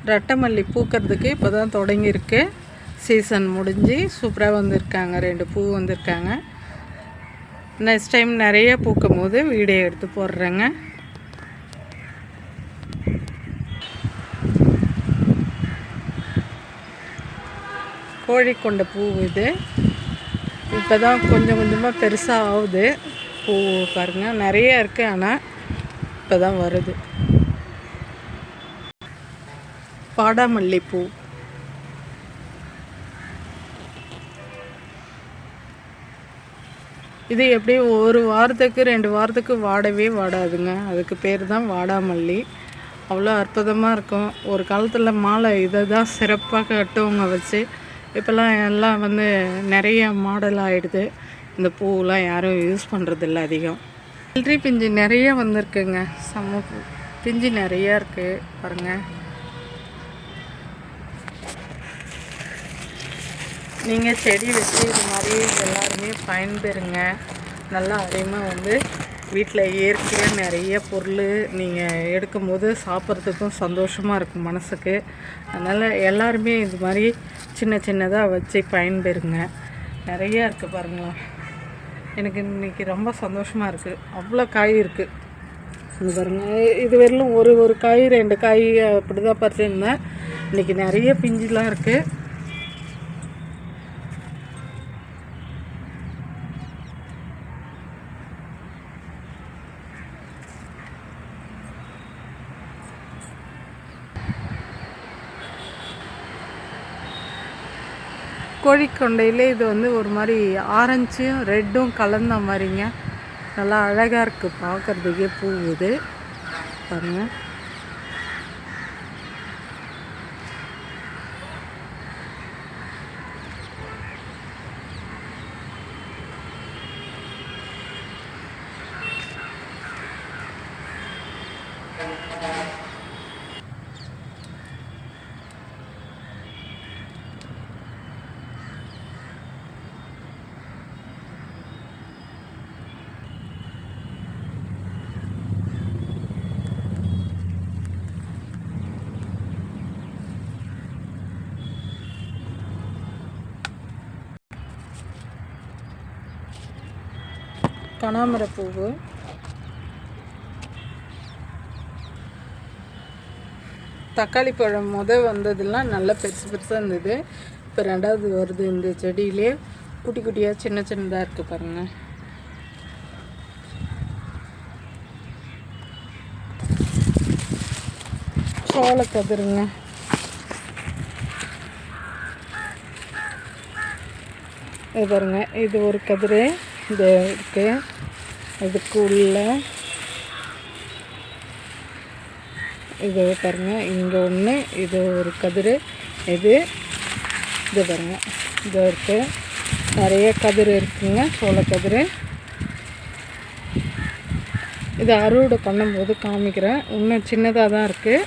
ரெட்டை மல்லி பூக்கிறதுக்கு இப்போ தான் தொடங்கியிருக்கு. சீசன் முடிஞ்சு சூப்பராக வந்திருக்காங்க. 2 பூ வந்திருக்காங்க. நெக்ஸ்ட் டைம் நிறைய பூக்கும் போது வீடியோ எடுத்து போடுறேங்க. கோழிக்கொண்ட பூ இது. இப்போ தான் கொஞ்சம் கொஞ்சமாக பெருசாக ஆகுது. பூ பாருங்கள், நிறைய இருக்குது. ஆனால் இப்போ தான் வருது. வாடாமல்லிப்பூ. இது எப்படி ஒரு வாரத்துக்கு 2 வாரத்துக்கு வாடவே வாடாதுங்க. அதுக்கு பேர் தான் வாடாமல்லி. அவ்வளோ அற்புதமாக இருக்கும். ஒரு காலத்தில் மாலை இதை தான் சிறப்பாக கட்டுவங்க வச்சு. இப்போல்லாம் எல்லாம் நிறைய மாடல் ஆகிடுது. இந்த பூவெலாம் யாரும் யூஸ் பண்ணுறதில்ல அதிகம். வெள்ளரி பிஞ்சு நிறைய வந்திருக்குங்க. செம்ம பிஞ்சு நிறையா இருக்குது பாருங்கள். நீங்கள் செடி வச்சு இது மாதிரி எல்லாருமே பயன்பெறுங்க. நல்லா அதிகமாக வீட்டில் இயற்கையாக நிறைய பொருள் நீங்கள் எடுக்கும்போது சாப்பிட்றதுக்கும் சந்தோஷமாக இருக்கும் மனசுக்கு. அதனால் எல்லாருமே இது மாதிரி சின்ன சின்னதாக வச்சு பயன்பெறுங்க. நிறையா இருக்குது பாருங்களேன். எனக்கு இன்றைக்கி ரொம்ப சந்தோஷமாக இருக்குது. அவ்வளோ காய் இருக்குது. இது பாருங்கள், இது வரலும் ஒரு காய் 2 காய் அப்படி தான் பறிச்சிருந்தேன். இன்றைக்கி நிறைய பிஞ்சுலாம் இருக்குது. கோழிக்கொண்டையில் இது ஒரு மாதிரி ஆரஞ்சும் ரெட்டும் கலந்த மாதிரிங்க. நல்லா அழகாக இருக்குது பார்க்குறதுக்கே பூ. இது பாருங்கள். கனகாம்பரப்பூவு. தக்காளி பழம் வந்ததெல்லாம் நல்லா பெருசு பெருசாக இருந்தது. இப்போ 2வது வருது. இந்த செடியிலே குட்டி குட்டியாக சின்ன சின்னதாக இருக்குது பாருங்கள். சோளக்கதிருங்க. இது பாருங்க, இது ஒரு கதிர். இது இருக்குது. இதுக்கு உள்ள இது பாருங்கள், இங்கே ஒன்று. இது ஒரு கதிர். இது பாருங்கள், இது இருக்குது. நிறைய கதிர் இருக்குங்க, சோளக்கதிர். இது அறுவடை பண்ணும்போது காமிக்கிறேன். இன்னும் சின்னதாக தான் இருக்குது.